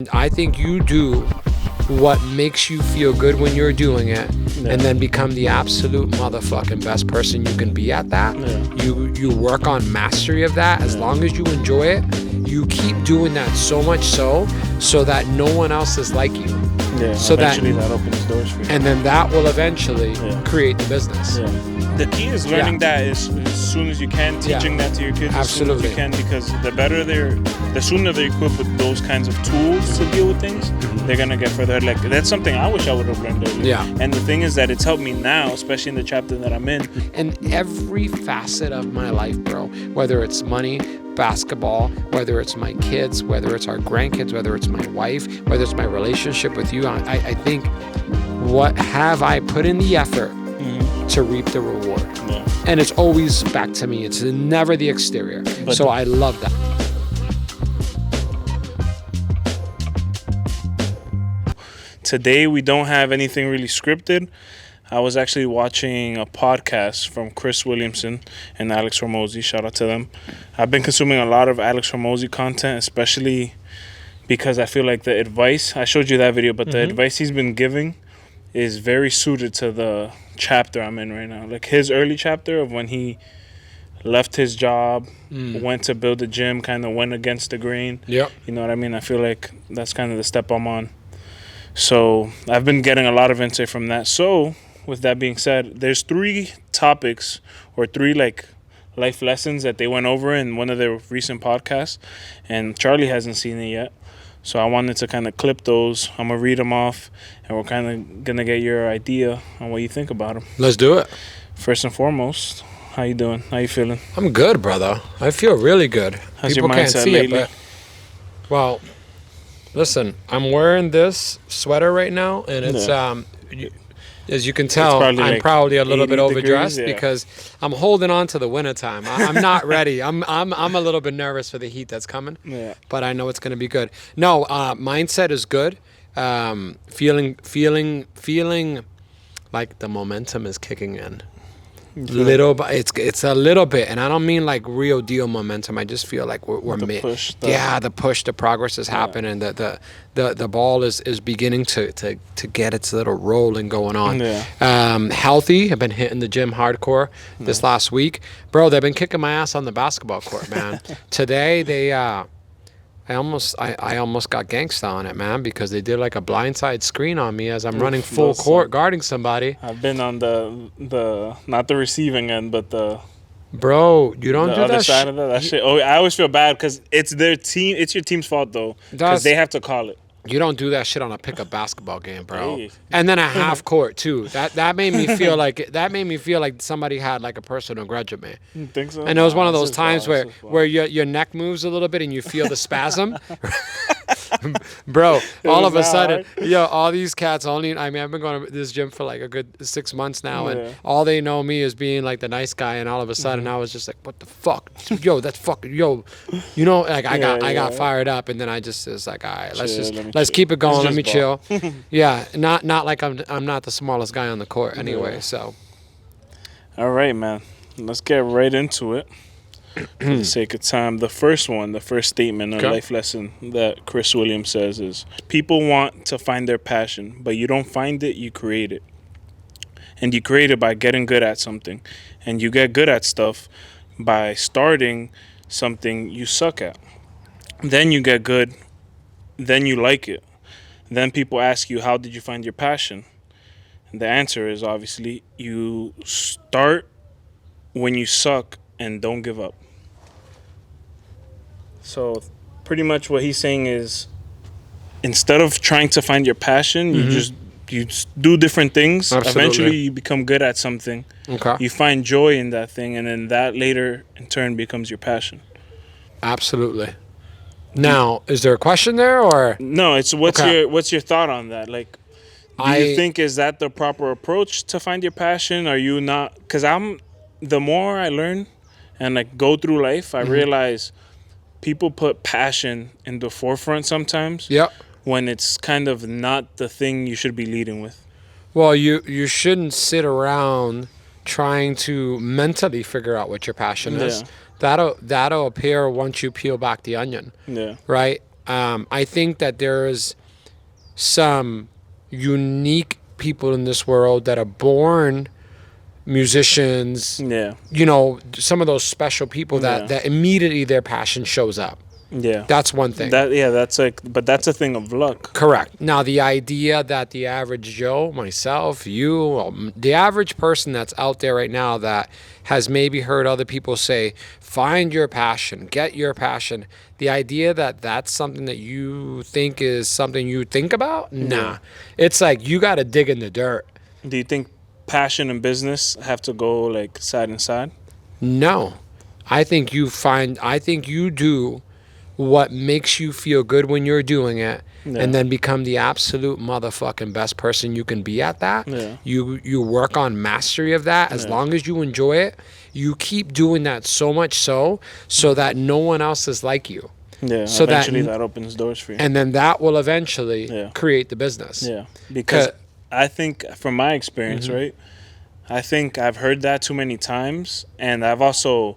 I think you do what makes you feel good when you're doing it, and then become the absolute motherfucking best person you can be at that. You work on mastery of that. As long as you enjoy it, you keep doing that so much so that no one else is like you. So eventually that opens doors for you. And then that will eventually create the business. The key is learning that as soon as you can, teaching that to your kids as soon as you can, because the sooner they're equipped with those kinds of tools to deal with things, they're gonna get further. Like, that's something I wish I would have learned earlier. And the thing is that it's helped me now, especially in the chapter that I'm in. In every facet of my life, bro, whether it's money, basketball, whether it's my kids, whether it's our grandkids, whether it's my wife, whether it's my relationship with you, I think, what have I put in the effort to reap the reward? And it's always back to me. It's never the exterior. So I love that. Today we don't have anything really scripted. I was actually watching a podcast from Chris Williamson and Alex Hormozi. Shout out to them. I've been consuming a lot of Alex Hormozi content, especially because I feel like the advice, I showed you that video, but the advice he's been giving is very suited to the chapter I'm in right now. Like his early chapter of when he left his job, went to build a gym, kind of went against the grain. You know what I mean? I feel like that's kind of the step I'm on. So I've been getting a lot of insight from that. So with that being said, there's 3 topics or 3 like life lessons that they went over in one of their recent podcasts, and Charlie hasn't seen it yet. So I wanted to kind of clip those. I'm going to read them off, and we're kind of going to get your idea on what you think about them. Let's do it. First and foremost, how you doing? How you feeling? I'm good, brother. I feel really good. How's People your can't mindset see lately? it, but, well, listen, I'm wearing this sweater right now, and it's as you can tell, I'm probably a little bit overdressed because I'm holding on to the wintertime. I'm not ready. I'm a little bit nervous for the heat that's coming, but I know it's going to be good. No, mindset is good. Feeling like the momentum is kicking in. It's a little bit, and I don't mean like real deal momentum. I just feel like we're mid. The progress is happening. The ball is beginning to get its little rolling going on. Healthy. I've been hitting the gym hardcore this last week, bro. They've been kicking my ass on the basketball court, man. Today I almost got gangsta on it, man, because they did like a blindside screen on me as I'm running full court guarding somebody. I've been on the not the receiving end, but bro, you don't do that. The other side of that shit. Oh, I always feel bad because it's their team. It's your team's fault though, because they have to call it. You don't do that shit on a pickup basketball game, bro. Hey. And then a half court too. That made me feel like somebody had like a personal grudge at me. You think so? And it was one of those times where your neck moves a little bit and you feel the spasm. Bro, all of a sudden, all these cats I've been going to this gym for like a good 6 months now, and all they know me as being like the nice guy, and all of a sudden I was just like, what the fuck? That's fucking, like I got fired up, and then I just was like, all right, let's keep it going, let me chill. Not like I'm not the smallest guy on the court anyway, so. All right, man. Let's get right into it. For the sake of time, the first statement, a life lesson that Chris Williams says is, people want to find their passion, but you don't find it, you create it. And you create it by getting good at something. And you get good at stuff by starting something you suck at. Then you get good, then you like it. Then people ask you, how did you find your passion? And the answer is, obviously, you start when you suck and don't give up. So pretty much what he's saying is, instead of trying to find your passion, you just do different things. Absolutely. Eventually you become good at something. Okay. You find joy in that thing, and then that later in turn becomes your passion. Absolutely. Now, is there a question there, or? No, it's what's your thought on that? Like, do you think is that the proper approach to find your passion? Are you not? Because the more I learn and like go through life, I realize people put passion in the forefront sometimes. When it's kind of not the thing you should be leading with. Well, you shouldn't sit around trying to mentally figure out what your passion is. That'll appear once you peel back the onion. Right? I think that there's some unique people in this world that are born musicians. Yeah. You know, some of those special people that immediately their passion shows up. Yeah. That's one thing. But that's a thing of luck. Correct. Now, the idea that the average Joe, myself, you, the average person that's out there right now that has maybe heard other people say, find your passion, get your passion. The idea that that's something that you think is something you think about? Nah. It's like you got to dig in the dirt. Do you think passion and business have to go like side and side? No. I think you do what makes you feel good when you're doing it, and then become the absolute motherfucking best person you can be at that. You work on mastery of that. As long as you enjoy it, you keep doing that so much so that no one else is like you. So eventually that opens doors for you, and then that will eventually create the business. Because I think from my experience, right, I think I've heard that too many times, and I've also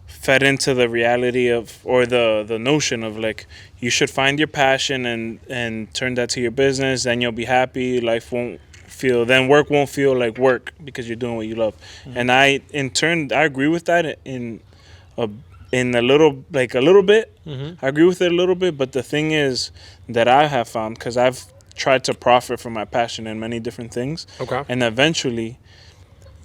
fed into the reality of, or the notion of, like, you should find your passion and turn that to your business, then you'll be happy. Work won't feel like work because you're doing what you love. And I agree with that in a little bit. I agree with it a little bit, but the thing is that I have found, because I've tried to profit from my passion in many different things, and eventually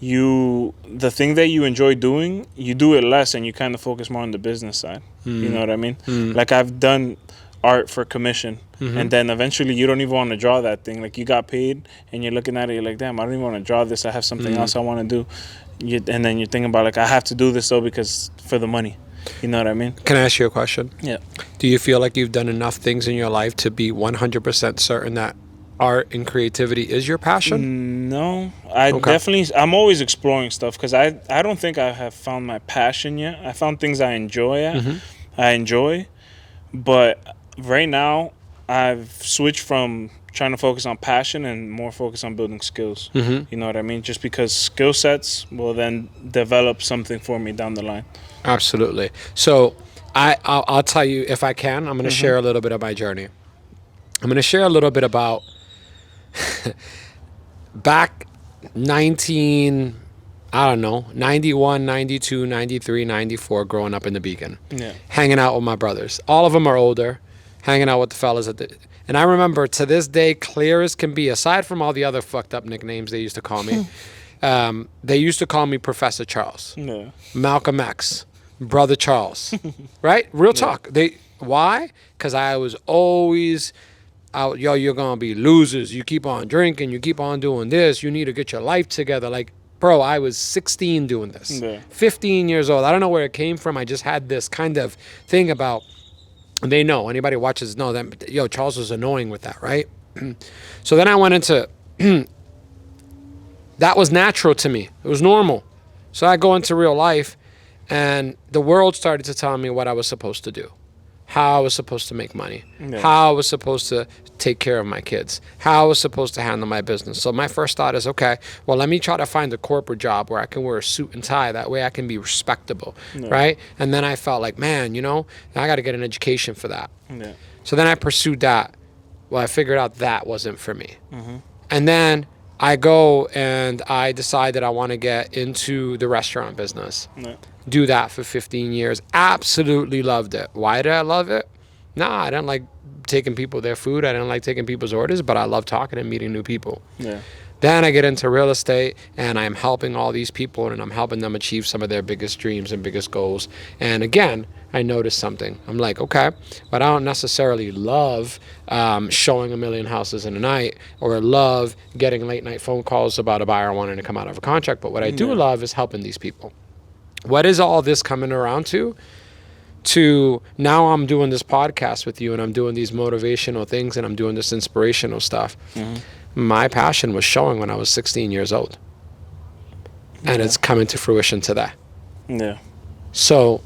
the thing that you enjoy doing, you do it less and you kind of focus more on the business side. You know what I mean? Like, I've done art for commission, and then eventually you don't even want to draw that thing. Like, you got paid and you're looking at it, you're like, damn, I don't even want to draw this. I have something else I want to do. And then you're thinking about, like, I have to do this though because for the money. You know what I mean? Can I ask you a question? Yeah. Do you feel like you've done enough things in your life to be 100% certain that art and creativity is your passion? No, I'm always exploring stuff, because I don't think I have found my passion yet. I found things I enjoy, but right now I've switched from trying to focus on passion and more focus on building skills. You know what I mean? Just because skill sets will then develop something for me down the line. Absolutely. So I'll tell you, if I can, I'm going to share a little bit of my journey. I'm going to share a little bit about back 91, 92, 93, 94, growing up in the Beacon. Hanging out with my brothers. All of them are older. Hanging out with the fellas and I remember to this day, clear as can be, aside from all the other fucked up nicknames they used to call me, they used to call me Professor Charles, Malcolm X, Brother Charles, right? Real talk. Why? Because I was always out, you're going to be losers. You keep on drinking. You keep on doing this. You need to get your life together. Like, bro, I was 16 doing this, 15 years old. I don't know where it came from. I just had this kind of thing about, they know, anybody watches know that, Charles was annoying with that, right? So then I went into, that was natural to me. It was normal. So I go into real life, and the world started to tell me what I was supposed to do, how I was supposed to make money, how I was supposed to take care of my kids, how I was supposed to handle my business. So my first thought is, okay, well, let me try to find a corporate job where I can wear a suit and tie. That way I can be respectable, right? And then I felt like, man, I got to get an education for that. So then I pursued that. Well, I figured out that wasn't for me. And then I go and I decide that I want to get into the restaurant business. Do that for 15 years. Absolutely loved it. Why did I love it? Nah, I didn't like taking people their food. I didn't like taking people's orders, but I love talking and meeting new people. Then I get into real estate, and I'm helping all these people, and I'm helping them achieve some of their biggest dreams and biggest goals. And again, I noticed something. I'm like, okay, but I don't necessarily love showing 1 million houses in a night, or love getting late night phone calls about a buyer wanting to come out of a contract. But what I do love is helping these people. What is all this coming around to? To now I'm doing this podcast with you, and I'm doing these motivational things, and I'm doing this inspirational stuff. My passion was showing when I was 16 years old. And it's coming to fruition today. So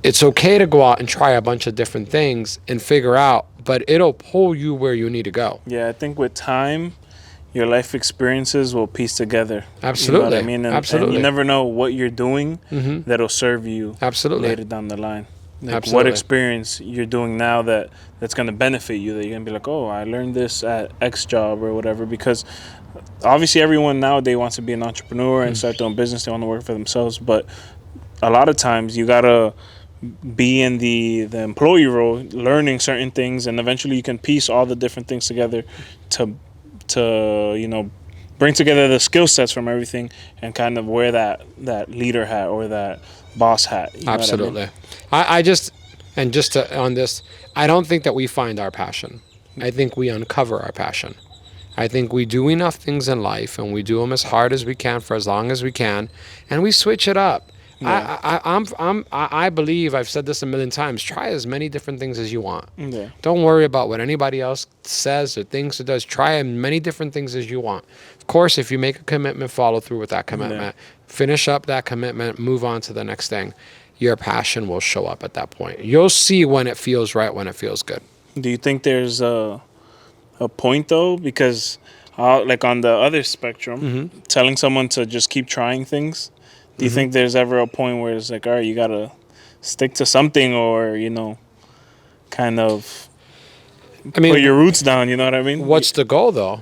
it's okay to go out and try a bunch of different things and figure out, but it'll pull you where you need to go. I think with time, your life experiences will piece together. Absolutely. You know what I mean? And you never know what you're doing that'll serve you later down the line. Like Absolutely. what experience you're doing now that's going to benefit you, that you're going to be like, oh, I learned this at X job or whatever. Because obviously everyone nowadays wants to be an entrepreneur and start their own business. They want to work for themselves. But a lot of times you got to be in the employee role, learning certain things, and eventually you can piece all the different things together to bring together the skill sets from everything and kind of wear that leader hat or that boss hat. Absolutely. I just on this, I don't think that we find our passion. I think we uncover our passion. I think we do enough things in life, and we do them as hard as we can for as long as we can, and we switch it up. Yeah. I believe, I've said this a million times, try as many different things as you want. Yeah. Don't worry about what anybody else says or thinks or does. Try as many different things as you want. Of course, if you make a commitment, follow through with that commitment. Yeah. Finish up that commitment, move on to the next thing. Your passion will show up at that point. You'll see when it feels right, when it feels good. Do you think there's a point, though? Because like on the other spectrum, telling someone to just keep trying things, do you think there's ever a point where it's like, all right, you got to stick to something, or, kind of put your roots down, you know what I mean? What's the goal, though?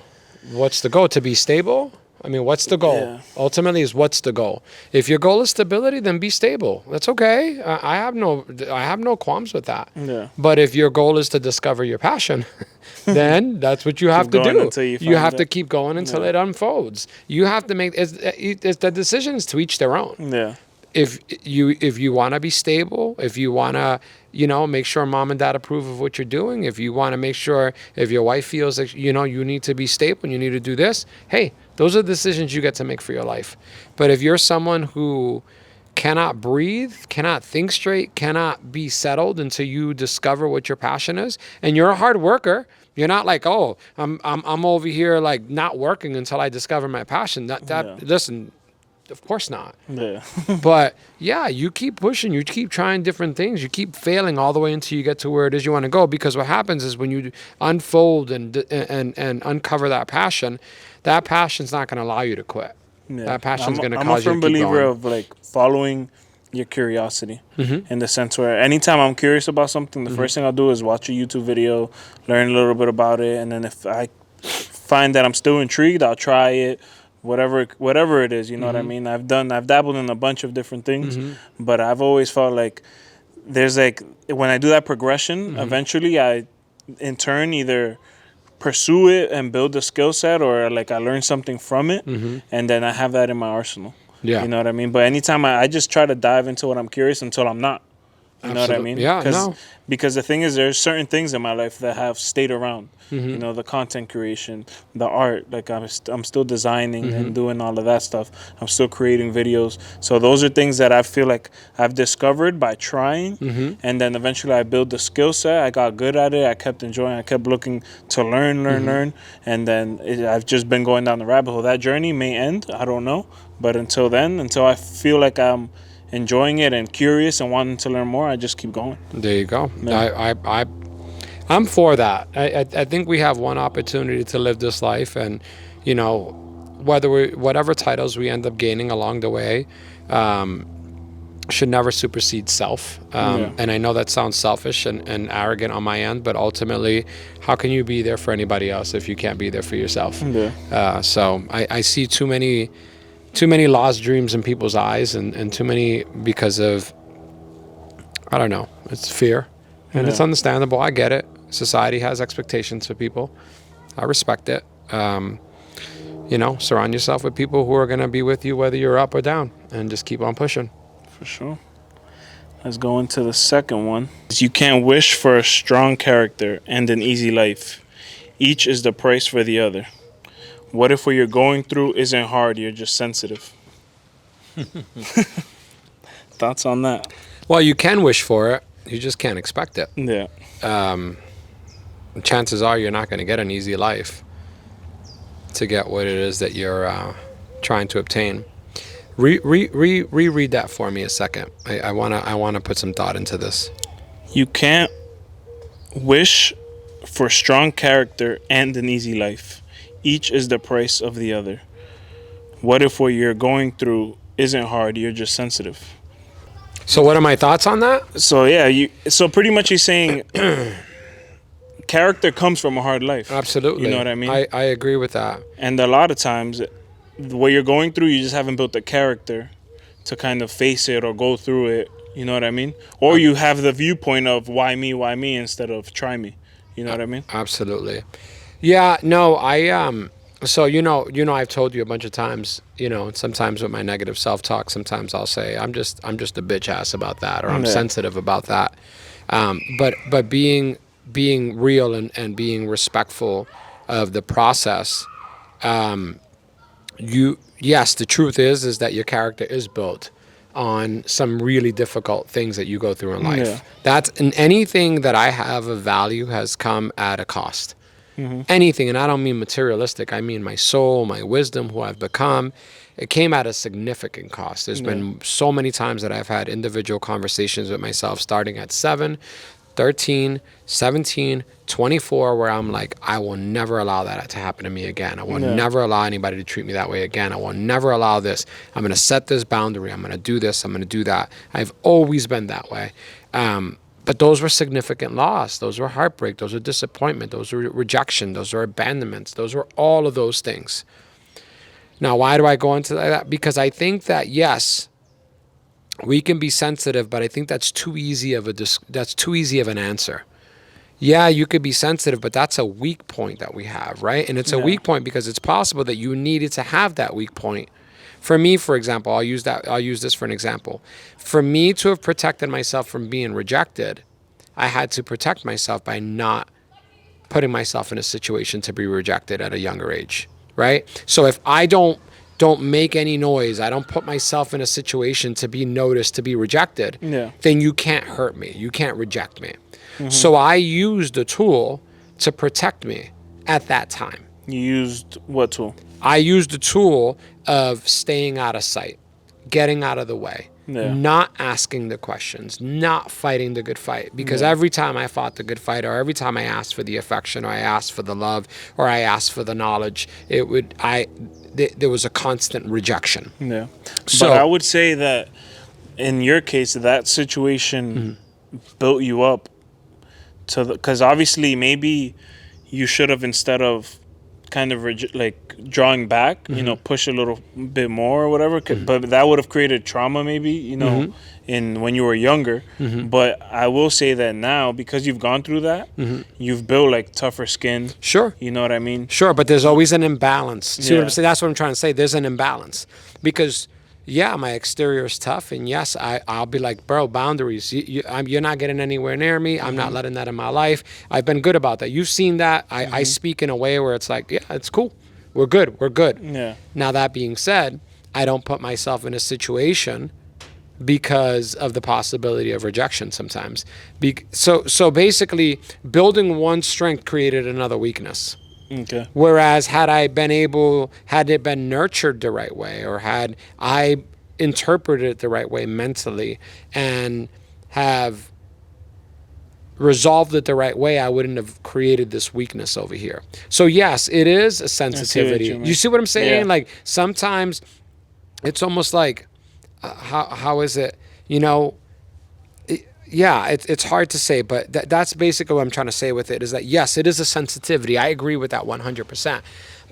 What's the goal? To be stable? I mean, what's the goal? Yeah. Ultimately, is what's the goal? If your goal is stability, then be stable. That's okay. I have no qualms with that. Yeah. But if your goal is to discover your passion, then that's what you have to do. You have to keep going until it unfolds. You have to make it's the decisions to each their own. Yeah. If you want to be stable, if you want to, make sure mom and dad approve of what you're doing, if you want to make sure, if your wife feels like, you need to be stable and you need to do this, hey, those are the decisions you get to make for your life. But if you're someone who cannot breathe, cannot think straight, cannot be settled until you discover what your passion is, and you're a hard worker, you're not like, oh, I'm over here like not working until I discover my passion. Listen, of course not. Yeah. But yeah, you keep pushing, you keep trying different things, you keep failing all the way until you get to where it is you want to go. Because what happens is when you unfold and uncover that passion's not going to allow you to quit. Yeah. That passion's going to cause you to keep going. I'm a firm believer of like following your curiosity, in the sense where anytime I'm curious about something, the first thing I'll do is watch a YouTube video, learn a little bit about it, and then if I find that I'm still intrigued, I'll try it. Whatever it is, you know what I mean? I've dabbled in a bunch of different things, but I've always felt like there's like, when I do that progression, eventually I, in turn, either pursue it and build a skill set, or like I learn something from it, and then I have that in my arsenal. Yeah. You know what I mean? But anytime I just try to dive into what I'm curious until I'm not. You know what I mean? Yeah, because the thing is, there's certain things in my life that have stayed around. The content creation, the art. Like I'm still designing and doing all of that stuff. I'm still creating videos. So those are things that I feel like I've discovered by trying, and then eventually I built the skill set. I got good at it. I kept enjoying. I kept looking to learn, and then I've just been going down the rabbit hole. That journey may end. I don't know, but until then, until I feel like I'm enjoying it and curious and wanting to learn more, I just keep going. There you go. Yeah. I'm for that. I think we have one opportunity to live this life, and whatever titles we end up gaining along the way should never supersede self. And I know that sounds selfish and arrogant on my end, but ultimately, how can you be there for anybody else if you can't be there for yourself? Yeah. So I see too many lost dreams in people's eyes, and too many because of, I don't know, it's fear. And it's understandable. I get it. Society has expectations for people. I respect it. Surround yourself with people who are going to be with you whether you're up or down, and just keep on pushing. For sure. Let's go into the second one. You can't wish for a strong character and an easy life. Each is the price for the other. What if what you're going through isn't hard, you're just sensitive? Thoughts on that? Well, you can wish for it. You just can't expect it. Yeah. Chances are you're not going to get an easy life to get what it is that you're trying to obtain. Reread that for me a second. I wanna put some thought into this. You can't wish for strong character and an easy life. Each is the price of the other. What if what you're going through isn't hard, you're just sensitive? So what are my thoughts on that? So yeah, so pretty much you're saying character comes from a hard life. Absolutely. You know what I mean? I agree with that. And a lot of times, what you're going through, you just haven't built the character to kind of face it or go through it. You know what I mean? Or you have the viewpoint of why me, instead of try me. You know what I mean? Absolutely. Yeah, no, so I've told you a bunch of times, sometimes with my negative self-talk, sometimes I'll say I'm just a bitch ass about that, or I'm sensitive about that. But being real and being respectful of the process, yes, the truth is that your character is built on some really difficult things that you go through in life. And anything that I have of value has come at a cost. Anything, and I don't mean materialistic, I mean my soul, my wisdom, who I've become. It came at a significant cost. There's been so many times that I've had individual conversations with myself starting at 7, 13, 17, 24, where I'm like, I will never allow that to happen to me again. I will never allow anybody to treat me that way again. I will never allow this. I'm going to set this boundary. I'm going to do this. I'm going to do that. I've always been that way. But those were significant loss. Those were heartbreak. Those were disappointment. Those were rejection. Those were abandonments. Those were all of those things. Now, why do I go into that? Because I think that, yes, we can be sensitive, but I think that's too easy of an answer. Yeah, you could be sensitive, but that's a weak point that we have, right? And it's a weak point because it's possible that you needed to have that weak point. For me, for example, I'll use this for an example. For me to have protected myself from being rejected, I had to protect myself by not putting myself in a situation to be rejected at a younger age, right? So if I don't make any noise, I don't put myself in a situation to be noticed, to be rejected, then you can't hurt me. You can't reject me. So I used a tool to protect me at that time. You used what tool? I used the tool of staying out of sight, getting out of the way, not asking the questions, not fighting the good fight. Because every time I fought the good fight, or every time I asked for the affection, or I asked for the love, or I asked for the knowledge, there was a constant rejection. Yeah. So, but I would say that in your case, that situation built you up because obviously maybe you should have, instead of kind of drawing back, push a little bit more or whatever, but that would have created trauma maybe, in when you were younger. But I will say that now, because you've gone through that, you've built tougher skin. Sure. You know what I mean? Sure, but there's always an imbalance. See what I'm saying? That's what I'm trying to say. There's an imbalance because my exterior is tough, and yes, I'll be like, bro, boundaries. You're not getting anywhere near me. I'm not letting that in my life. I've been good about that. You've seen that. I speak in a way where it's like, yeah, it's cool. We're good. We're good. Yeah. Now, that being said, I don't put myself in a situation because of the possibility of rejection sometimes. So basically, building one strength created another weakness. Okay. Whereas had it been nurtured the right way, or had I interpreted it the right way mentally and have resolved it the right way, I wouldn't have created this weakness over here. So yes, it is a sensitivity. You see what I'm saying? Yeah. Like sometimes it's almost like, how is it? It's hard to say, but that's basically what I'm trying to say with it, is that yes, it is a sensitivity. I agree with that 100%.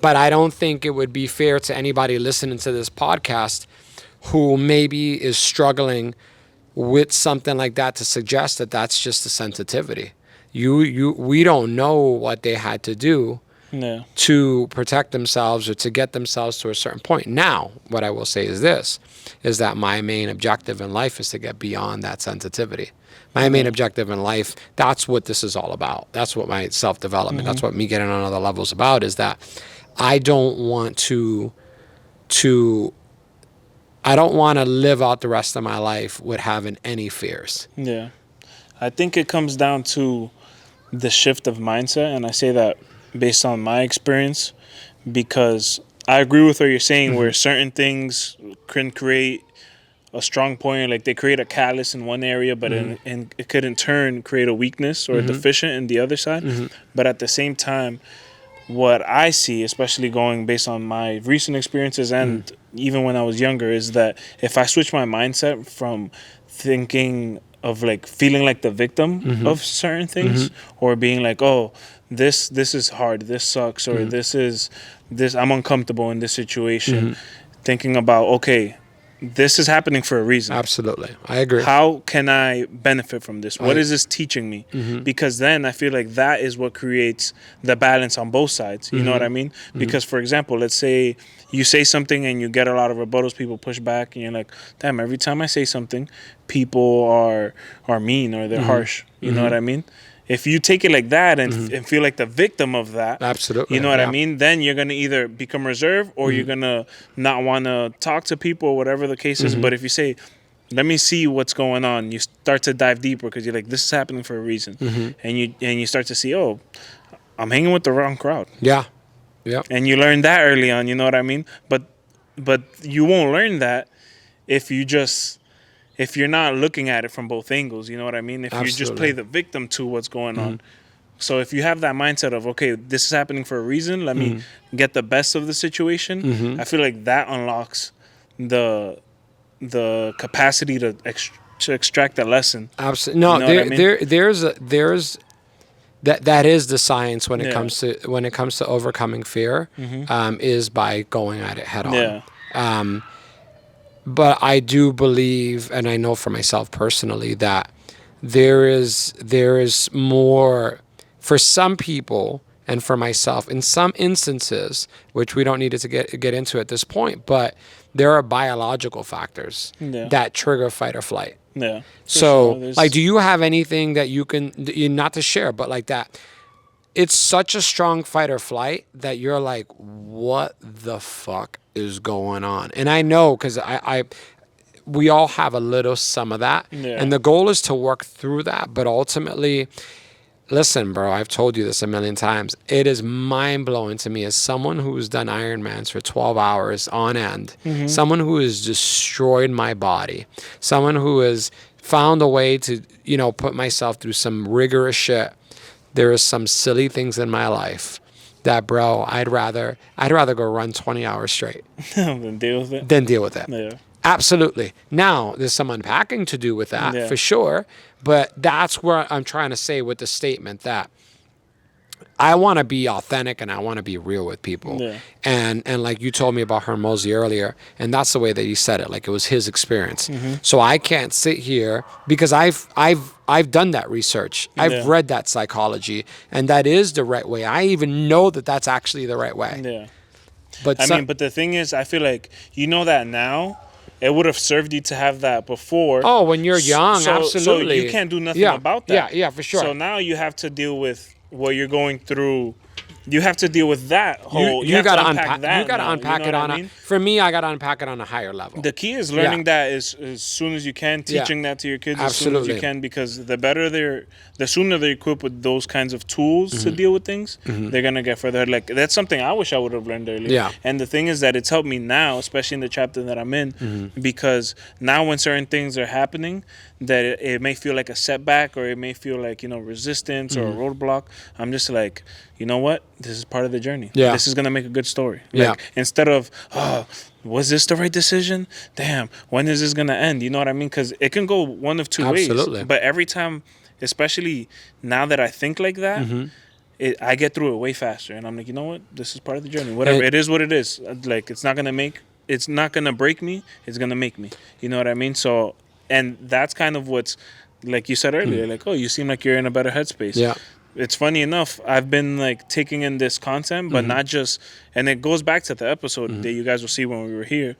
But I don't think it would be fair to anybody listening to this podcast who maybe is struggling with something like that to suggest that that's just a sensitivity. We don't know what they had to do to protect themselves or to get themselves to a certain point. Now, what I will say is this, is that my main objective in life is to get beyond that sensitivity. My main objective in life, that's what this is all about. That's what my self-development, that's what me getting on other levels about, is that I don't want to live out the rest of my life with having any fears. Yeah. I think it comes down to the shift of mindset, and I say that based on my experience, because I agree with what you're saying, where certain things can create a strong point, like they create a callus in one area, but it could in turn create a weakness or a deficient in the other side. But at the same time, what I see, especially going based on my recent experiences and even when I was younger, is that if I switch my mindset from thinking of like feeling like the victim of certain things, or being like, oh, this is hard, this sucks, or this I'm uncomfortable in this situation. Thinking about, okay, this is happening for a reason. Absolutely. I agree. How can I benefit from this? What is this teaching me? Because then I feel like that is what creates the balance on both sides. You know what I mean? Because, for example, let's say you say something and you get a lot of rebuttals, people push back, and you're like, damn, every time I say something, people are mean or they're harsh. You know what I mean? If you take it like that and feel like the victim of that, absolutely, you know what I mean? Then you're going to either become reserved or you're going to not want to talk to people or whatever the case is. But if you say, let me see what's going on, you start to dive deeper because you're like, this is happening for a reason. And you start to see, oh, I'm hanging with the wrong crowd. Yeah. Yeah. And you learn that early on, you know what I mean? But you won't learn that if you're not looking at it from both angles, you know what I mean? If you just play the victim to what's going on. So if you have that mindset of, okay, this is happening for a reason, let me get the best of the situation, I feel like that unlocks the capacity to extract a lesson. Absolutely. No, you know there's that is the science when it comes to overcoming fear, is by going at it head on. Yeah. But I do believe, and I know for myself personally, that there is more for some people and for myself in some instances, which we don't need to get into at this point, but there are biological factors that trigger fight or flight. Yeah. So, like, do you have anything that you can, not to share, but like that, it's such a strong fight or flight that you're like, what the fuck is going on? And I know, because we all have a little some of that. Yeah. And the goal is to work through that. But ultimately, listen, bro, I've told you this a million times. It is mind-blowing to me as someone who's done Ironmans for 12 hours on end, someone who has destroyed my body, someone who has found a way to, put myself through some rigorous shit. There is some silly things in my life that, bro, I'd rather go run 20 hours straight than deal with it. Yeah. Absolutely. Now, there's some unpacking to do with that, for sure. But that's where I'm trying to say with the statement that I want to be authentic and I want to be real with people. Yeah. And like you told me about Hormozi earlier, and that's the way that he said it, like it was his experience. So I can't sit here because I've done that research. I've read that psychology, and that is the right way. I even know that that's actually the right way. Yeah. But but the thing is, I feel like that now. It would have served you to have that before. Oh, when you're young, absolutely. So you can't do nothing about that. Yeah, for sure. So now you have to deal with what you're going through. You have to deal with that whole. You got to unpack that. You got to unpack it on for me, I got to unpack it on a higher level. The key is learning that as soon as you can, teaching that to your kids as soon as you can, because the sooner they're equipped with those kinds of tools to deal with things, they're gonna get further. Like that's something I wish I would have learned earlier. Yeah. And the thing is that it's helped me now, especially in the chapter that I'm in, because now when certain things are happening, that it may feel like a setback or it may feel like resistance or a roadblock. I'm just like, you know what? This is part of the journey. Yeah. This is gonna make a good story. Like, instead of, oh, was this the right decision? Damn, when is this gonna end? You know what I mean? Because it can go one of two ways. But every time, especially now that I think like that, I get through it way faster. And I'm like, you know what? This is part of the journey. Whatever, it is what it is. Like, it's not gonna break me. It's gonna make me. You know what I mean? So, and that's kind of what's, like you said earlier, like, oh, you seem like you're in a better headspace. Yeah. It's funny enough, I've been like taking in this content, but not just, and it goes back to the episode that you guys will see when we were here,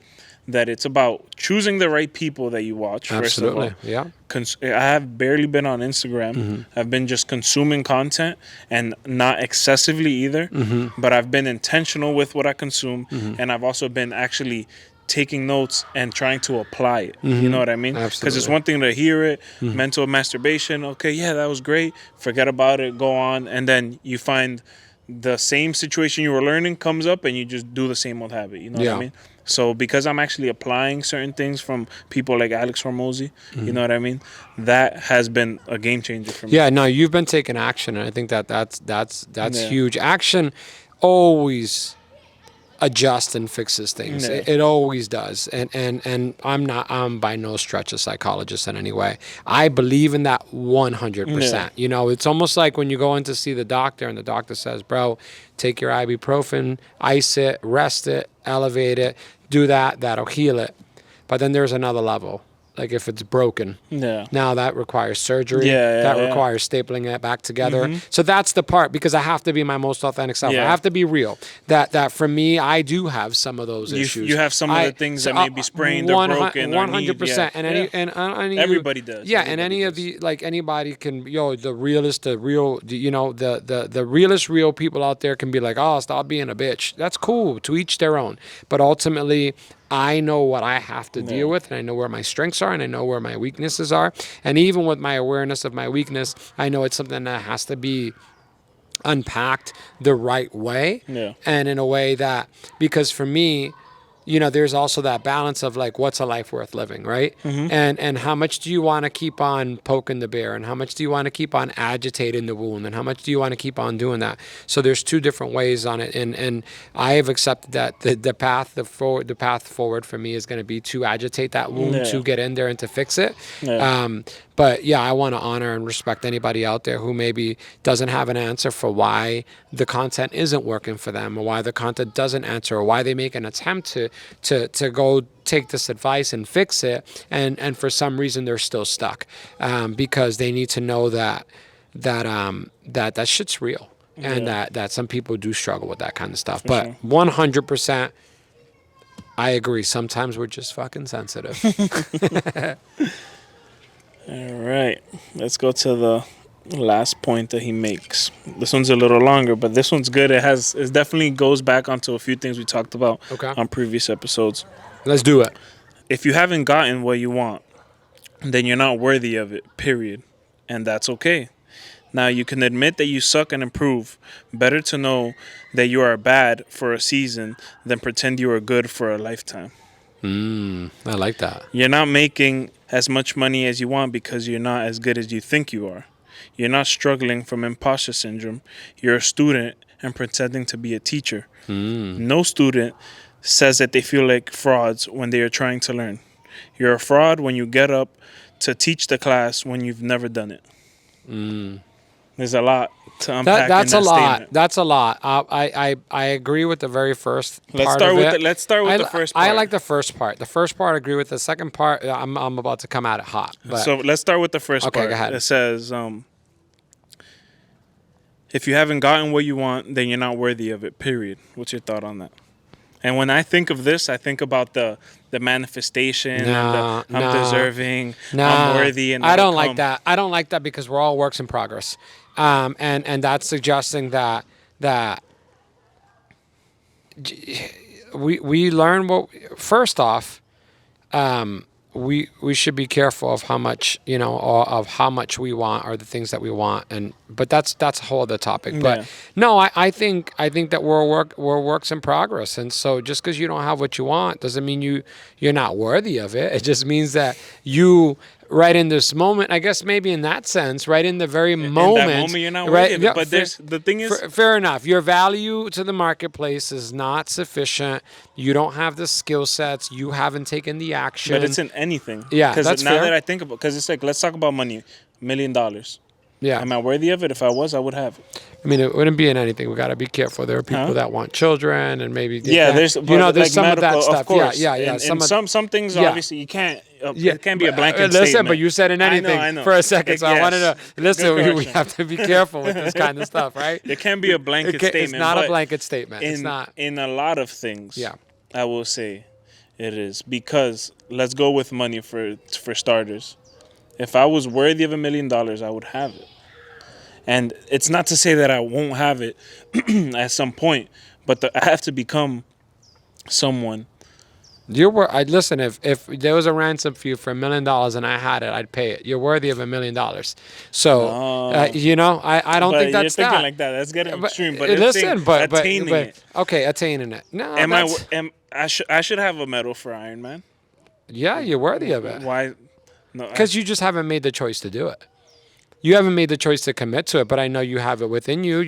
that it's about choosing the right people that you watch. Absolutely. First of all. I have barely been on Instagram. I've been just consuming content, and not excessively either, but I've been intentional with what I consume, and I've also been actually taking notes and trying to apply it. You know what I mean? Because it's one thing to hear it, mental masturbation, okay, yeah, that was great, forget about it, go on, and then you find the same situation you were learning comes up and you just do the same old habit. You know what I mean? So because I'm actually applying certain things from people like Alex Hormozi, you know what I mean? That has been a game changer for me. Yeah, no, you've been taking action, and I think that's huge. Action always adjusts and fixes things. Yeah. It always does. And I'm by no stretch a psychologist in any way. I believe in that 100%. Yeah. You know, it's almost like when you go in to see the doctor and the doctor says, bro, take your ibuprofen, ice it, rest it, elevate it, do that, that'll heal it. But then there's another level. Like if it's broken, now that requires surgery. That requires stapling it back together. So that's the part, because I have to be my most authentic self. I have to be real. That for me, I do have some of those issues. You have some of the things that may be sprained or broken. 100%. And everybody does. Yeah, and any of the, like, anybody can, the realist, the realist real people out there can be like, oh, stop being a bitch. That's cool, to each their own. But ultimately, I know what I have to deal with, and I know where my strengths are, and I know where my weaknesses are. And even with my awareness of my weakness, I know it's something that has to be unpacked the right way, and in a way that, because for me, there's also that balance of like, what's a life worth living, right? And how much do you want to keep on poking the bear, and how much do you want to keep on agitating the wound, and how much do you want to keep on doing that? So there's two different ways on it, and I have accepted that the path forward for me is going to be to agitate that wound, to get in there and to fix it. But yeah, I want to honor and respect anybody out there who maybe doesn't have an answer for why the content isn't working for them, or why the content doesn't answer, or why they make an attempt to go take this advice and fix it, and for some reason they're still stuck, because they need to know that shit's real, and that some people do struggle with that kind of stuff. But 100%, I agree. Sometimes we're just fucking sensitive. All right, let's go to the last point that he makes. This one's a little longer, but this one's good. It definitely goes back onto a few things we talked about on previous episodes. Let's do it. If you haven't gotten what you want, then you're not worthy of it, period. And that's okay. Now, you can admit that you suck and improve. Better to know that you are bad for a season than pretend you are good for a lifetime. I like that. You're not making as much money as you want because you're not as good as you think you are. You're not struggling from imposter syndrome. You're a student and pretending to be a teacher. No student says that they feel like frauds when they are trying to learn. You're a fraud when you get up to teach the class when you've never done it. There's a lot to unpack That's in that a lot. statement. That's a lot. I agree with the very first Let's part start of with it. let's start with the first part. I like the first part. The first part I agree with. The second part, I'm about to come at it hot. But. So let's start with the first part. Okay, go ahead. It says, if you haven't gotten what you want, then you're not worthy of it, period. What's your thought on that? And when I think of this, I think about the manifestation, and I'm deserving, I'm worthy. And I don't like that. I don't like that, because we're all works in progress. And that's suggesting that we learn what. First off, we should be careful of how much, of how much we want, or the things that we want, but that's a whole other topic. But no, I think that we're works in progress, and so just because you don't have what you want doesn't mean you're not worthy of it. It just means that you, right in this moment, I guess maybe in that sense, right in the very moment, in that moment you're not worthy of it. But the thing is, fair enough. Your value to the marketplace is not sufficient. You don't have the skill sets. You haven't taken the action. But it's in anything. Yeah, that's now fair. that I think about, because it's like, let's talk about money, $1 million. Yeah. Am I worthy of it? If I was, I would have it. I mean, it wouldn't be in anything. We got to be careful. There are people that want children, and maybe there's there's like some medical, of that stuff. Of course. Yeah. And some things obviously you can't. It can't be a blanket listen, statement. but you said in anything I know. For a second, so I wanted to listen. Good We have to be careful with this kind of stuff, right? It can't be a blanket statement. It's not a blanket statement. It's not. In a lot of things. Yeah, I will say it is, because let's go with money for starters. If I was worthy of $1 million, I would have it. And it's not to say that I won't have it at some point, but I have to become someone. I'd listen. If there was a ransom fee for $1 million and I had it, I'd pay it. You're worthy of $1 million. So I don't think that's you're thinking that. like that. That's getting extreme. But listen, but attaining it. Okay, attaining it. No, I should have a medal for Iron Man. Yeah, you're worthy of it. Why? No, because you just haven't made the choice to do it. You haven't made the choice to commit to it, but I know you have it within you.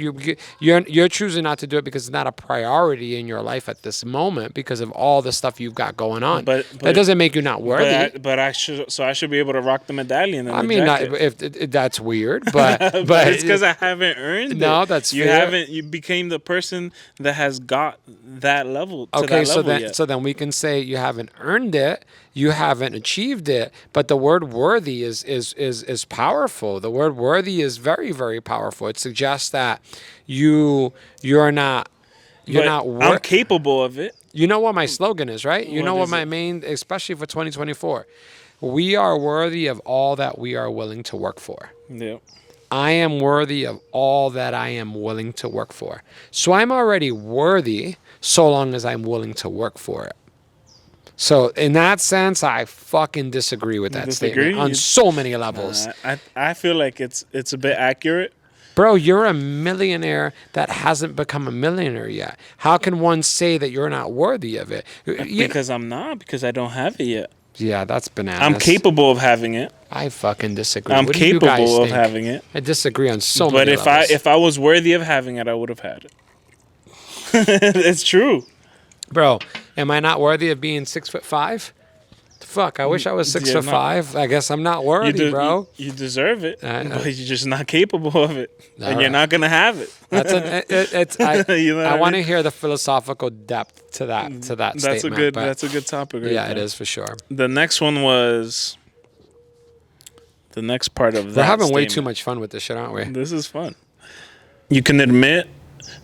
You're choosing not to do it because it's not a priority in your life at this moment because of all the stuff you've got going on. But that doesn't make you not worthy. But I should be able to rock the medallion. And I mean, if that's weird, but but it's because I haven't earned it. No, that's you fair. haven't. You became the person that has got that level. Okay, yet. So then we can say you haven't earned it, you haven't achieved it, but the word worthy is powerful. The word worthy is very, very powerful. It suggests that you're not I'm capable of it. You know what my slogan is, right? You know what my main, especially for 2024. We are worthy of all that we are willing to work for. Yeah. I am worthy of all that I am willing to work for. So I'm already worthy so long as I'm willing to work for it. So in that sense, I fucking disagree with that statement on so many levels. I feel like it's a bit accurate. Bro, you're a millionaire that hasn't become a millionaire yet. How can one say that you're not worthy of it? Because I'm not, because I don't have it yet. Yeah, that's bananas. I'm capable of having it. I fucking disagree. I'm capable of having it. I disagree on so many levels. But if I was worthy of having it, I would have had it. It's true. Bro, am I not worthy of being 6'5"? Fuck, I wish I was 6'5". I guess I'm not worthy, bro. You deserve it, but you're just not capable of it, and you're not gonna have it. I want to hear the philosophical depth to that statement. That's a good topic. Right yeah, it is for sure. The next one was the next part of that. We're having way too much fun with this shit, aren't we? This is fun. You can admit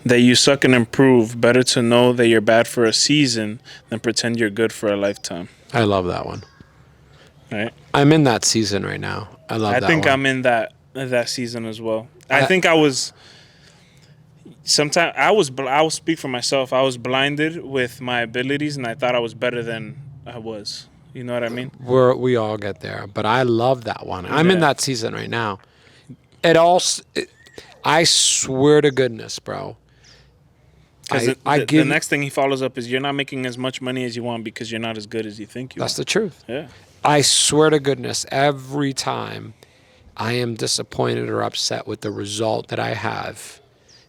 that you suck and improve. Better to know that you're bad for a season than pretend you're good for a lifetime. I love that one. Right. I'm in that season right now. I think I'm in that season as well. I think I was. Sometimes I will speak for myself. I was blinded with my abilities, and I thought I was better than I was. You know what I mean? We all get there, but I love that one. I'm in that season right now. I swear to goodness, bro. Because the next thing he follows up is you're not making as much money as you want because you're not as good as you think you are. That's the truth. Yeah. I swear to goodness, every time I am disappointed or upset with the result that I have,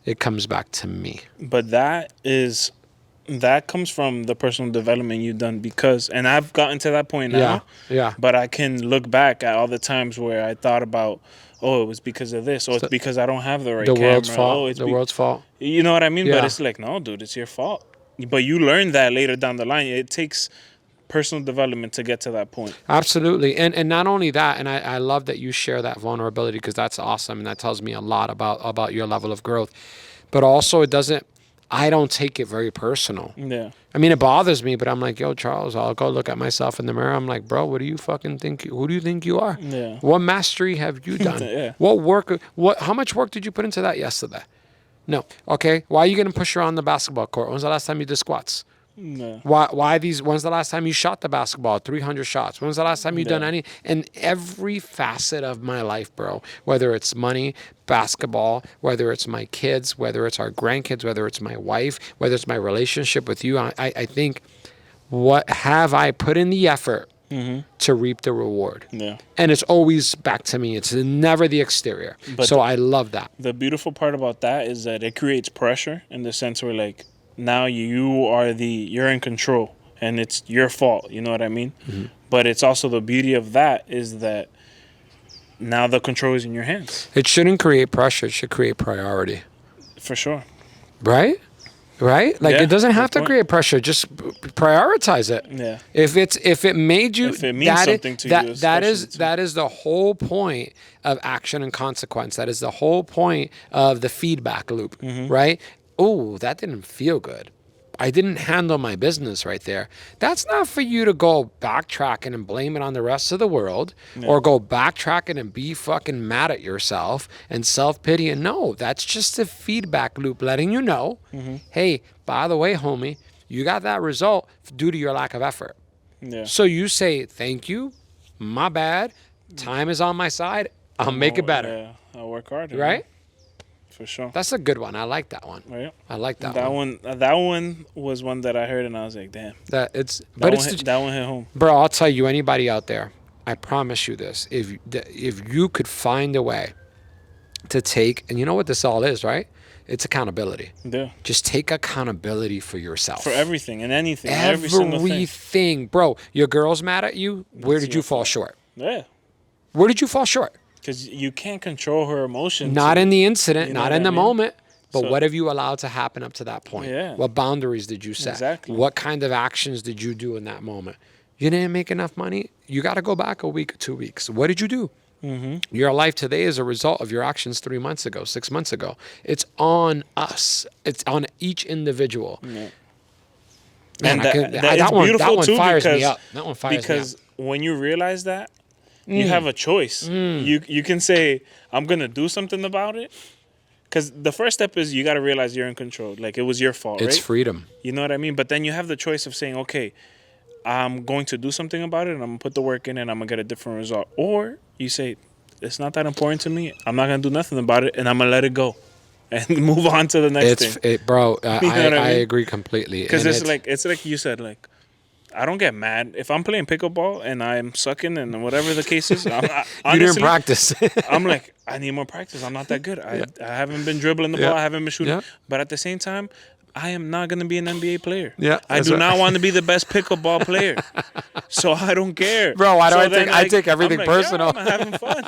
it comes back to me. But that comes from the personal development you've done and I've gotten to that point now. Yeah. But I can look back at all the times where I thought about, it was because of this, or it's because I don't have the right camera. World's fault. The world's fault. You know what I mean? Yeah. But it's like, no, dude, it's your fault. But you learn that later down the line. It takes personal development to get to that point. Absolutely. And not only that, and I love that you share that vulnerability because that's awesome, and that tells me a lot about your level of growth. But also I don't take it very personal. Yeah. I mean, it bothers me, but I'm like, yo, Charles, I'll go look at myself in the mirror. I'm like, bro, what do you fucking think? Who do you think you are? Yeah. What mastery have you done? Yeah. How much work did you put into that yesterday? No. Okay. Why are you getting pushed around the basketball court? When's the last time you did squats? No. When's the last time you shot the basketball? 300 shots. When's the last time you done any? And every facet of my life, bro, whether it's money, basketball, whether it's my kids, whether it's our grandkids, whether it's my wife, whether it's my relationship with you, I think, what have I put in the effort to reap the reward? Yeah. And it's always back to me. It's never the exterior. So I love that. The beautiful part about that is that it creates pressure in the sense where, like, now you're in control and it's your fault. You know what I mean? Mm-hmm. But it's also the beauty of that is that now the control is in your hands. It shouldn't create pressure. It should create priority. For sure. Right? Like, it doesn't have to create pressure. Just prioritize it. Yeah. If it made you, if it means something to you, that is the whole point of action and consequence. That is the whole point of the feedback loop. Mm-hmm. Right? Oh, that didn't feel good. I didn't handle my business right there. That's not for you to go backtracking and blame it on the rest of the world or go backtracking and be fucking mad at yourself and self-pity. No, that's just a feedback loop letting you know, hey, by the way, homie, you got that result due to your lack of effort. Yeah. So you say, thank you, my bad, time is on my side, I'll make it better. Yeah, I'll work harder. Right? For sure. That's a good one. I like that one. Right. I like that one. That one was one that I heard and I was like, damn. That one hit home. Bro, I'll tell you, anybody out there, I promise you this. If you could find a way to take, and you know what this all is, right? It's accountability. Yeah. Just take accountability for yourself. For everything and anything. Every single thing. Everything. Bro, your girl's mad at you. Where did you fall short? Yeah. Where did you fall short? Because you can't control her emotions. Not in the incident, not in the moment. But So- what have you allowed to happen up to that point? Yeah. What boundaries did you set? Exactly. What kind of actions did you do in that moment? You didn't make enough money? You got to go back a week or 2 weeks. What did you do? Mm-hmm. Your life today is a result of your actions 3 months ago, 6 months ago. It's on us. It's on each individual. Yeah. Man, And that one too fires because, me up. That one fires me up. because when you realize that, you have a choice. You can say, I'm going to do something about it. Because the first step is you got to realize you're in control. Like, it was your fault, It's right? freedom. You know what I mean? But then you have the choice of saying, okay, I'm going to do something about it, and I'm going to put the work in, and I'm going to get a different result. Or you say, it's not that important to me. I'm not going to do nothing about it, and I'm going to let it go and move on to the next thing. Bro, You know what I I mean? agree completely. Because And it's like you said, like, I don't get mad. If I'm playing pickleball and I'm sucking and whatever the case is, you honestly, didn't practice. I'm like, I need more practice. I'm not that good. I haven't been dribbling the ball. I haven't been shooting. Yeah. But at the same time, I am not going to be an NBA player. Yeah, I that's do right. not want to be the best pickleball player. So I don't care. Bro, why do I then, take- I take everything I'm personal. Yeah, I'm having fun.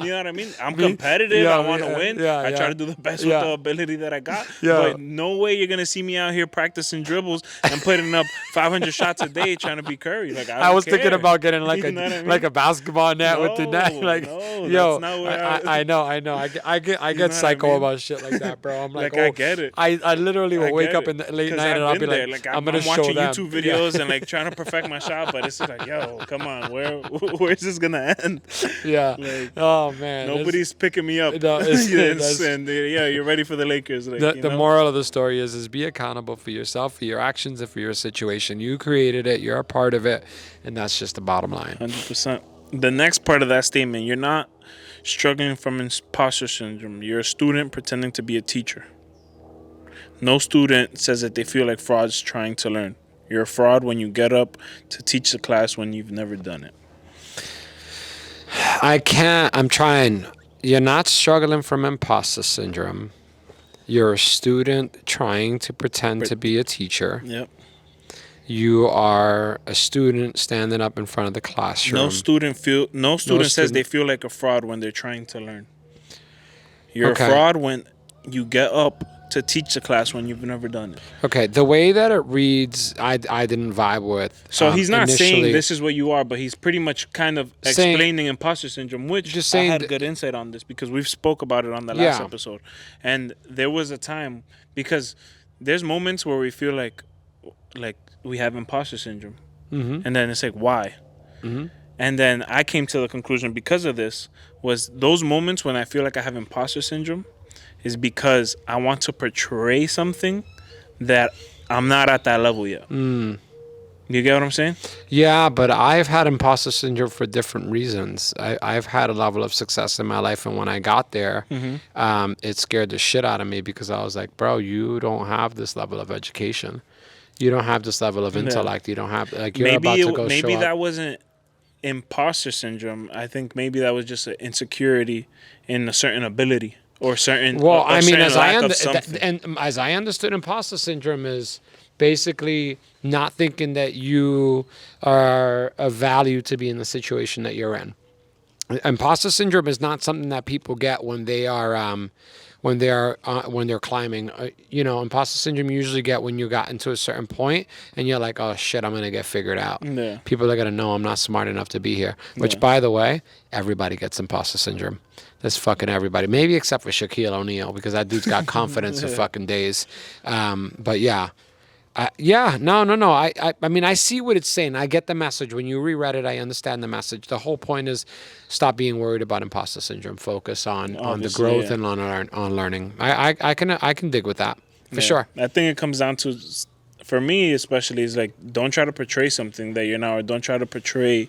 You know what I mean? I'm competitive. Yeah, I want to yeah, win. yeah, I yeah. try to do the best Yeah. with the ability that I got. Yeah. But no way you're going to see me out here practicing dribbles and putting up 500 shots a day trying to be Curry. Like, I was thinking care. about getting like You a know what I mean? like a basketball net with the net. No, Like, no, yo, that's not where I know. I get know what I psycho mean? about shit like that, bro. I'm like, Like, I get it. I literally will I wake get up it. in the late 'Cause night and I've I'll be been there. like, Like, I'm gonna I'm show watching them. YouTube videos and like trying to perfect my shot, but it's just like, yo, come on, where's this gonna end? Yeah. Like, Oh man. nobody's picking me up. No, it's- that's- and you're ready for the Lakers. Like, The you know? moral of the story is be accountable for yourself, for your actions, and for your situation. You created it. You're a part of it, and that's just the bottom line. 100%. The next part of that statement, you're not struggling from imposter syndrome. You're a student pretending to be a teacher. No student says that they feel like frauds trying to learn. You're a fraud when you get up to teach the class when you've never done it. I can't. I'm trying. You're not struggling from imposter syndrome. You're a student trying to pretend to be a teacher. Yep. You are a student standing up in front of the classroom. No student says student- they feel like a fraud when they're trying to learn. You're Okay. a fraud when you get up to teach the class when you've never done it. Okay, the way that it reads, I didn't vibe with. So he's not saying initially. this is what you are, but he's pretty much kind of Saying- explaining imposter syndrome, which Just I saying had th- good insight on this because we've spoke about it on the last Yeah. episode. And there was a time, because there's moments where we feel like we have imposter syndrome. Mhm. And then it's like, why? Mhm. And then I came to the conclusion because of this was those moments when I feel like I have imposter syndrome is because I want to portray something that I'm not at that level yet. You get what I'm saying? Yeah, but I've had imposter syndrome for different reasons. I've had a level of success in my life, and when I got there, it scared the shit out of me because I was like, bro, you don't have this level of education. You don't have this level of intellect. You don't have, like, you're about to go maybe show that up. wasn't imposter syndrome. I think maybe that was just an insecurity in a certain ability or certain. Well, a I mean, certain as lack of something. and as I understood, imposter syndrome is basically not thinking that you are of value to be in the situation that you're in. Imposter syndrome is not something that people get when they are when they're climbing. Imposter syndrome you usually get when you got into a certain point and you're like, oh shit, I'm gonna get figured out. Yeah. People are gonna know I'm not smart enough to be here. Which, by the way, everybody gets imposter syndrome. That's fucking everybody. Maybe except for Shaquille O'Neal, because that dude's got confidence for fucking days. But yeah. No. I mean, I see what it's saying. I get the message. When you reread it, I understand the message. The whole point is stop being worried about imposter syndrome. Focus on the Obviously, growth yeah. and on learning. I can dig with that for sure. I think it comes down to, for me especially, is like, don't try to portray something that you're not, or don't try to portray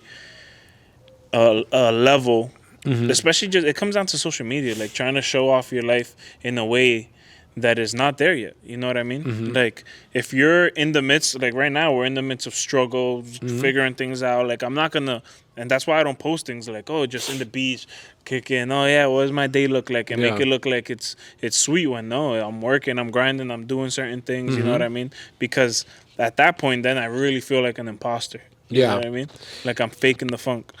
a level. Especially it comes down to social media, like trying to show off your life in a way that is not there yet. You know what I mean? Like, if you're in the midst, like right now, we're in the midst of struggle, figuring things out. Like, I'm not gonna, and that's why I don't post things like, oh, just in the beach, kicking. Oh yeah, what does my day look like? And make it look like it's sweet. When no, I'm working, I'm grinding, I'm doing certain things. You know what I mean? Because at that point, then I really feel like an imposter. You know what I mean? Like I'm faking the funk.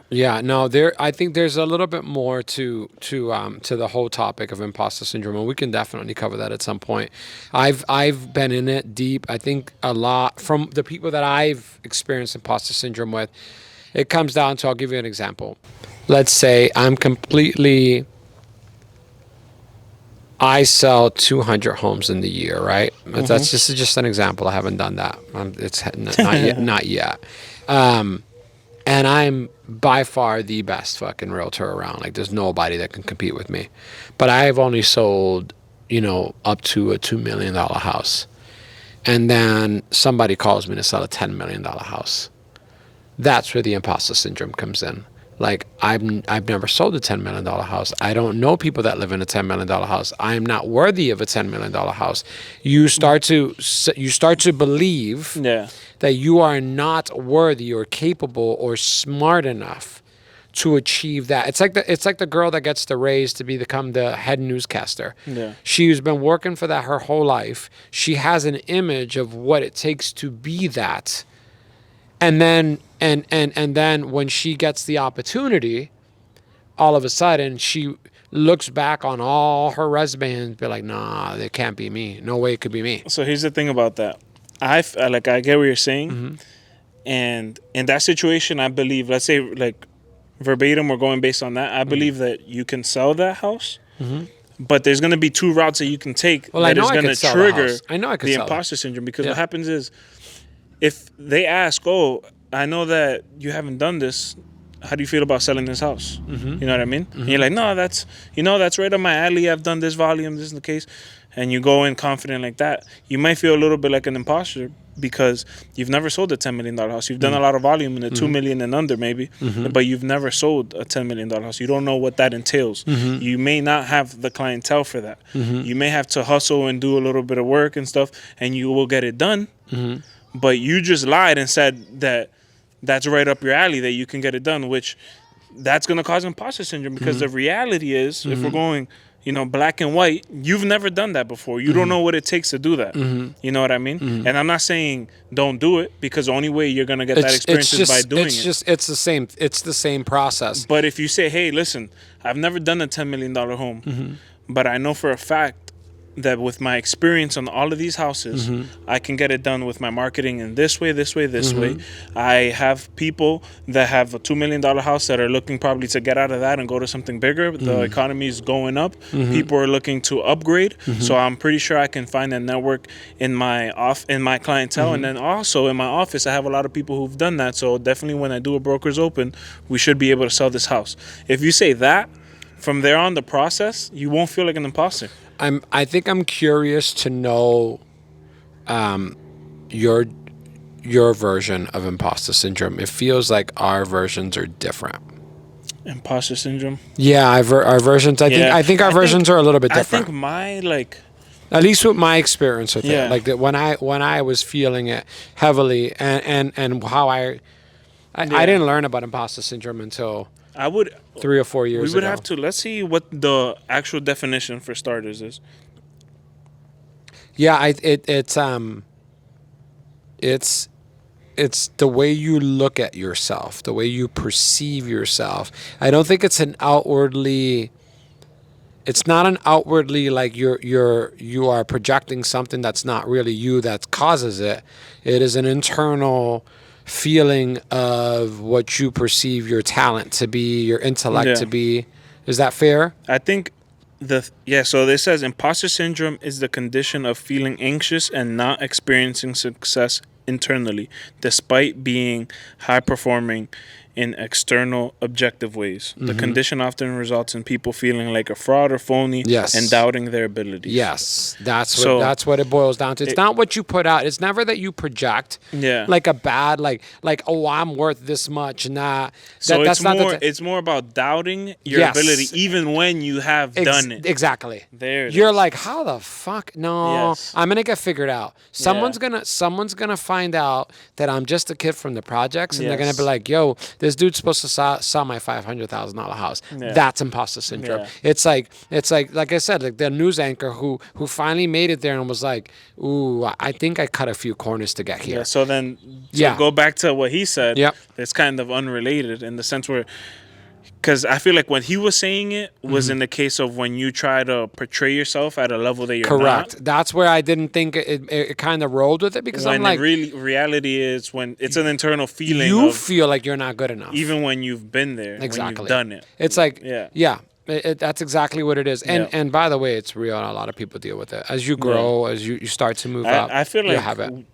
Yeah, no, I think there's a little bit more to the whole topic of imposter syndrome, and we can definitely cover that at some point. I've been in it deep. I think a lot from the people that I've experienced imposter syndrome with. It comes down to, I'll give you an example. Let's say I sell 200 homes in the year, right? That's just an example. I haven't done that. It's not yet. And I'm by far the best fucking realtor around. Like, there's nobody that can compete with me. But I've only sold, up to a $2 million house. And then somebody calls me to sell a $10 million house. That's where the imposter syndrome comes in. Like, I've never sold a $10 million house. I don't know people that live in a $10 million house. I am not worthy of a $10 million house. You start to believe that you are not worthy or capable or smart enough to achieve that. It's like the girl that gets the raise to become the head newscaster. Yeah. She's been working for that her whole life. She has an image of what it takes to be that. And then then when she gets the opportunity, all of a sudden she looks back on all her resume and be like, nah, it can't be me. No way it could be me. So here's the thing about that. I get what you're saying. And in that situation, I believe, let's say like verbatim, we're going based on that. I believe that you can sell that house. But there's going to be two routes that you can take that is going to trigger the imposter syndrome. Because what happens is, if they ask, oh, I know that you haven't done this, how do you feel about selling this house? You know what I mean? And you're like, no, that's right up my alley. I've done this volume, this is the case. And you go in confident like that. You might feel a little bit like an imposter because you've never sold a $10 million house. You've done a lot of volume in the $2 million and under maybe, but you've never sold a $10 million house. You don't know what that entails. You may not have the clientele for that. You may have to hustle and do a little bit of work and stuff, and you will get it done. But you just lied and said that that's right up your alley, that you can get it done, which that's going to cause imposter syndrome because the reality is, if we're going, black and white, you've never done that before. You don't know what it takes to do that. You know what I mean? And I'm not saying don't do it, because the only way you're going to get that experience is by doing it. It's the same process. But if you say, hey, listen, I've never done a $10 million home, but I know for a fact that with my experience on all of these houses, I can get it done with my marketing in this way. I have people that have a $2 million house that are looking probably to get out of that and go to something bigger. The economy is going up. People are looking to upgrade. So I'm pretty sure I can find a network in my clientele. And then also in my office, I have a lot of people who've done that. So definitely when I do a broker's open, we should be able to sell this house. If you say that, from there on the process, you won't feel like an imposter. I think I'm curious to know your version of imposter syndrome. It feels like our versions are different. Imposter syndrome? Yeah, our versions. I think our versions are a little bit different. I think my at least with my experience with it, like that when I was feeling it heavily, and how I didn't learn about imposter syndrome until 3 or 4 years ago. We would have to, let's see what the actual definition for starters is. Yeah, it's the way you look at yourself, the way you perceive yourself. I don't think it's not an outwardly like you are projecting something that's not really you that causes it. It is an internal feeling of what you perceive your talent to be, your intellect to be. Is that fair? I think so this says imposter syndrome is the condition of feeling anxious and not experiencing success internally, despite being high performing in external, objective ways. The condition often results in people feeling like a fraud or phony and doubting their abilities. Yes, that's what it boils down to. It's not what you put out. It's never that you project like a bad, like oh, I'm worth this much. Nah, so it's more about doubting your ability, even when you have done it. Exactly. You're like, how the fuck? No, I'm gonna get figured out. Someone's gonna find out that I'm just a kid from the projects, and they're gonna be like, yo, this dude's supposed to sell my $500,000 house. That's imposter syndrome. It's like I said, like the news anchor who finally made it there and was like, ooh, I think I cut a few corners to get here. Yeah. So then, go back to what he said. It's kind of unrelated in the sense where, because I feel like when he was saying it was in the case of when you try to portray yourself at a level that you're correct. not. That's where I didn't think it kind of rolled with it, because when I'm like, reality is when it's an internal feeling. You feel like you're not good enough, even when you've been there, when you've done it. It's like, that's exactly what it is. And by the way, it's real. And a lot of people deal with it as you grow, as you start to move up. I feel like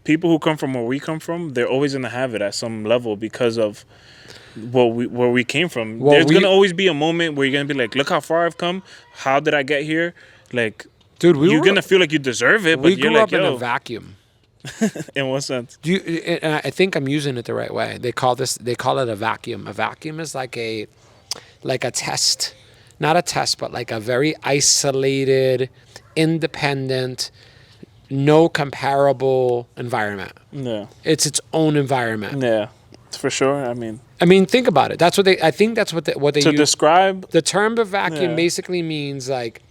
people who come from where we come from, they're always going to have it at some level because of where we came from. There's going to always be a moment where you're going to be like, look how far I've come. How did I get here? Like, dude, you're going to feel like you deserve it, but you're like, we grew up in a vacuum. In what sense? I think I'm using it the right way. They call it a vacuum. A vacuum is like a test. Not a test, but like a very isolated, independent, no comparable environment. Yeah. It's its own environment. Yeah. For sure. I mean, think about it. I think that's what they to use. Describe The term of vacuum basically means like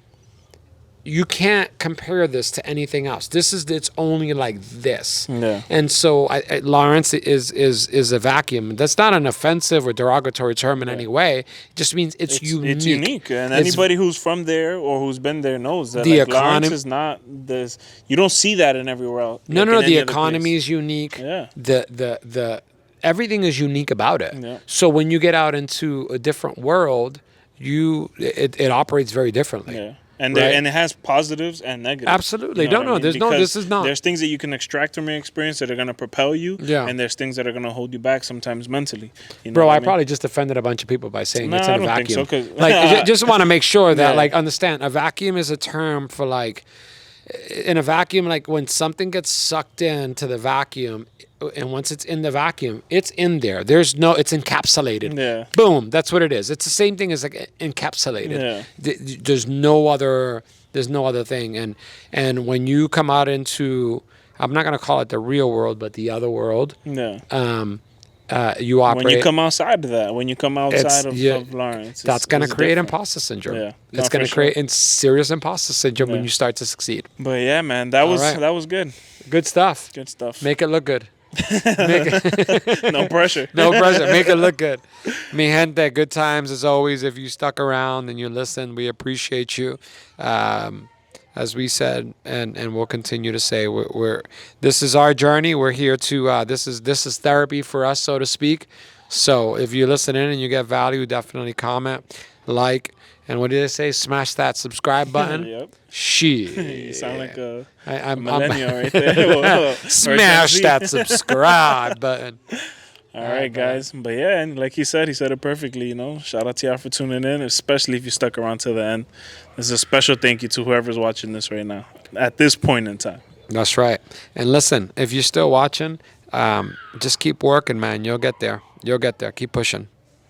you can't compare this to anything else. It's only like this. Yeah. And so Lawrence is a vacuum. That's not an offensive or derogatory term in any way. It just means it's unique. It's unique, and anybody who's from there or who's been there knows that Lawrence is not this. You don't see that in everywhere else. No. The economy is unique. Yeah. The everything is unique about it. Yeah. So when you get out into a different world, it operates very differently. Yeah. And it has positives and negatives. Absolutely. There's things that you can extract from your experience that are going to propel you. Yeah. And there's things that are going to hold you back sometimes mentally. Bro, I probably just offended a bunch of people by saying it's in a vacuum. Think so, like, just want to make sure that, understand, a vacuum is a term for, like, in a vacuum, like when something gets sucked into the vacuum, and once it's in the vacuum, it's in there. It's encapsulated. Yeah. Boom. That's what it is. It's the same thing as like encapsulated. Yeah. There's no other thing. And when you come out into, I'm not going to call it the real world, but the other world. Yeah. You operate. When you come outside of that, when you come outside of Lawrence, that's going to create imposter syndrome. Yeah. It's going to create serious imposter syndrome when you start to succeed. But yeah, man, that was good. Good stuff. Good stuff. Make it look good. No pressure. No pressure. Make it look good. Mi gente, good times as always. If you stuck around and you listened, we appreciate you. As we said, and we'll continue to say, this is our journey. We're here to this is therapy for us, so to speak. So if you listen in and you get value, definitely comment, like, and what did I say? Smash that subscribe button. Yep. Shit. You sound like a millennial right there. Smash that subscribe button. All right, guys. But yeah, and like he said it perfectly, Shout out to y'all for tuning in, especially if you stuck around to the end. There's a special thank you to whoever's watching this right now at this point in time. That's right. And listen, if you're still watching, just keep working, man. You'll get there. Keep pushing.